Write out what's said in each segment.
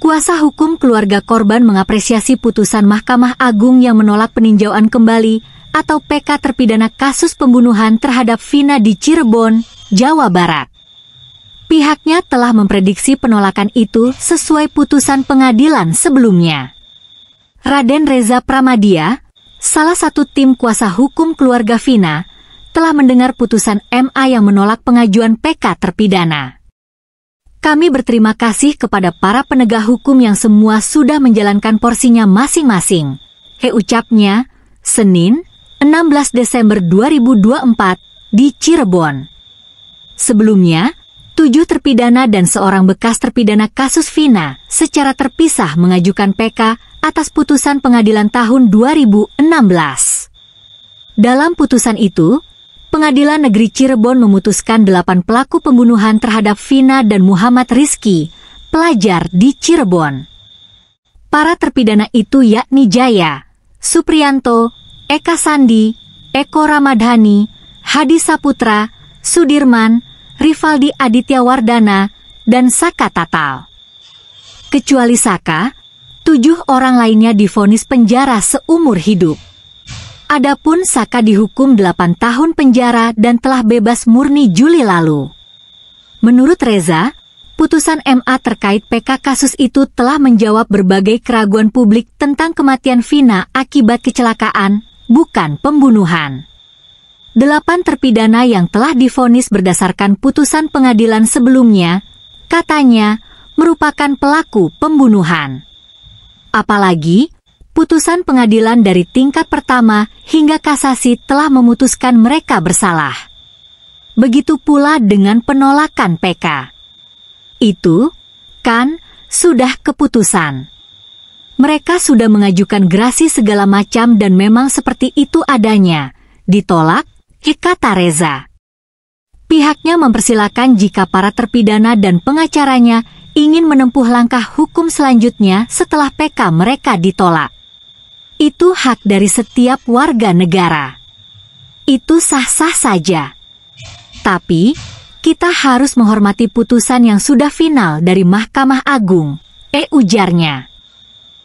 Kuasa hukum keluarga korban mengapresiasi putusan Mahkamah Agung yang menolak peninjauan kembali atau PK terpidana kasus pembunuhan terhadap Vina di Cirebon, Jawa Barat. Pihaknya telah memprediksi penolakan itu sesuai putusan pengadilan sebelumnya. Raden Reza Pramadia, salah satu tim kuasa hukum keluarga Vina, telah mendengar putusan MA yang menolak pengajuan PK terpidana. Kami berterima kasih kepada para penegak hukum yang semua sudah menjalankan porsinya masing-masing. Ucapnya, Senin, 16 Desember 2024, di Cirebon. Sebelumnya, 7 terpidana dan seorang bekas terpidana kasus Vina secara terpisah mengajukan PK atas putusan pengadilan tahun 2016. Dalam putusan itu, Pengadilan Negeri Cirebon memutuskan 8 pelaku pembunuhan terhadap Vina dan Muhammad Rizky, pelajar di Cirebon. Para terpidana itu yakni Jaya, Supriyanto, Eka Sandi, Eko Ramadhani, Hadi Saputra, Sudirman, Rivaldi Aditya Wardana, dan Saka Tatal. Kecuali Saka, 7 orang lainnya divonis penjara seumur hidup. Adapun Saka dihukum 8 tahun penjara dan telah bebas murni Juli lalu. Menurut Reza, putusan MA terkait PK kasus itu telah menjawab berbagai keraguan publik tentang kematian Vina akibat kecelakaan, bukan pembunuhan. 8 terpidana yang telah divonis berdasarkan putusan pengadilan sebelumnya, katanya, merupakan pelaku pembunuhan. Apalagi, putusan pengadilan dari tingkat pertama hingga kasasi telah memutuskan mereka bersalah. Begitu pula dengan penolakan PK. Itu, kan, sudah keputusan. Mereka sudah mengajukan gerasi segala macam dan memang seperti itu adanya. Ditolak, kata Reza. Pihaknya mempersilakan jika para terpidana dan pengacaranya ingin menempuh langkah hukum selanjutnya setelah PK mereka ditolak. Itu hak dari setiap warga negara. Itu sah-sah saja. Tapi, kita harus menghormati putusan yang sudah final dari Mahkamah Agung, ujarnya.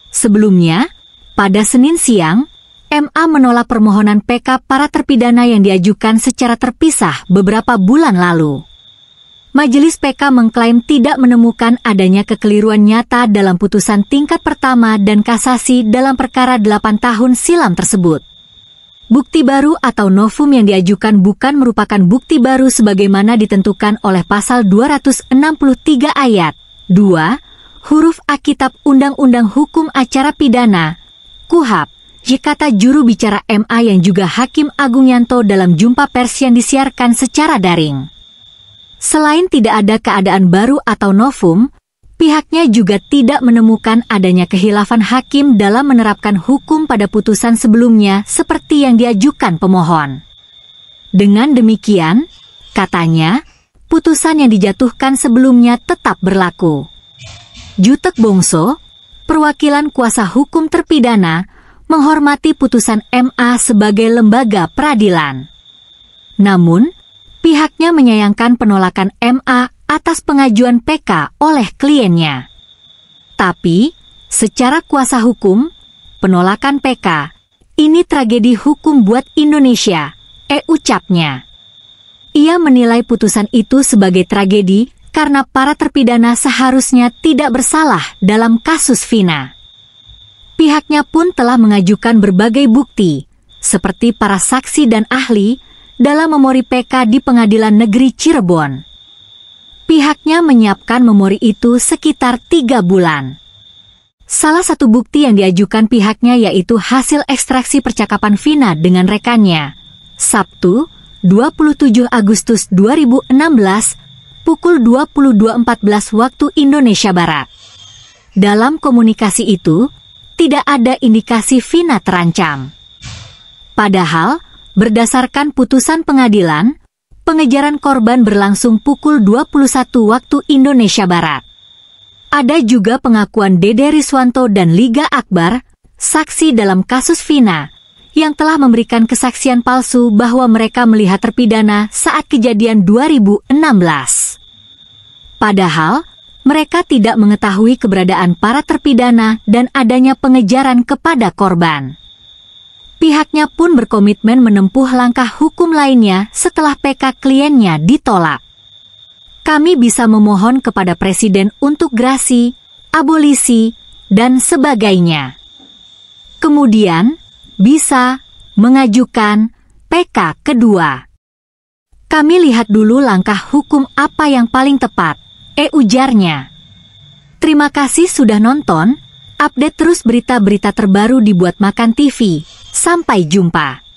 Sebelumnya, pada Senin siang, MA menolak permohonan PK para terpidana yang diajukan secara terpisah beberapa bulan lalu. Majelis PK mengklaim tidak menemukan adanya kekeliruan nyata dalam putusan tingkat pertama dan kasasi dalam perkara 8 tahun silam tersebut. Bukti baru atau novum yang diajukan bukan merupakan bukti baru sebagaimana ditentukan oleh pasal 263 ayat 2, huruf A Kitab Undang-Undang Hukum Acara Pidana, KUHP, kata juru bicara MA yang juga Hakim Agung Yanto dalam jumpa pers yang disiarkan secara daring. Selain tidak ada keadaan baru atau novum, pihaknya juga tidak menemukan adanya khilafan hakim dalam menerapkan hukum pada putusan sebelumnya seperti yang diajukan pemohon. Dengan demikian, katanya, putusan yang dijatuhkan sebelumnya tetap berlaku. Jutek Bongso, perwakilan kuasa hukum terpidana, menghormati putusan MA sebagai lembaga peradilan. Namun, pihaknya menyayangkan penolakan MA atas pengajuan PK oleh kliennya. Tapi, secara kuasa hukum, penolakan PK, ini tragedi hukum buat Indonesia, ucapnya. Ia menilai putusan itu sebagai tragedi karena para terpidana seharusnya tidak bersalah dalam kasus Vina. Pihaknya pun telah mengajukan berbagai bukti, seperti para saksi dan ahli, dalam memori PK di Pengadilan Negeri Cirebon. Pihaknya menyiapkan memori itu sekitar 3 bulan. Salah satu bukti yang diajukan pihaknya yaitu hasil ekstraksi percakapan Vina dengan rekannya, Sabtu, 27 Agustus 2016, pukul 22.14 waktu Indonesia Barat. Dalam komunikasi itu, tidak ada indikasi Vina terancam. Padahal, berdasarkan putusan pengadilan, pengejaran korban berlangsung pukul 21 waktu Indonesia Barat. Ada juga pengakuan Dede Riswanto dan Liga Akbar, saksi dalam kasus Vina, yang telah memberikan kesaksian palsu bahwa mereka melihat terpidana saat kejadian 2016. Padahal, Mereka tidak mengetahui keberadaan para terpidana dan adanya pengejaran kepada korban. Pihaknya pun berkomitmen menempuh langkah hukum lainnya setelah PK kliennya ditolak. Kami bisa memohon kepada Presiden untuk grasi, abolisi, dan sebagainya. Kemudian, bisa mengajukan PK kedua. Kami lihat dulu langkah hukum apa yang paling tepat, ujarnya. Terima kasih sudah nonton, update terus berita-berita terbaru di Buat Makan TV. Sampai jumpa.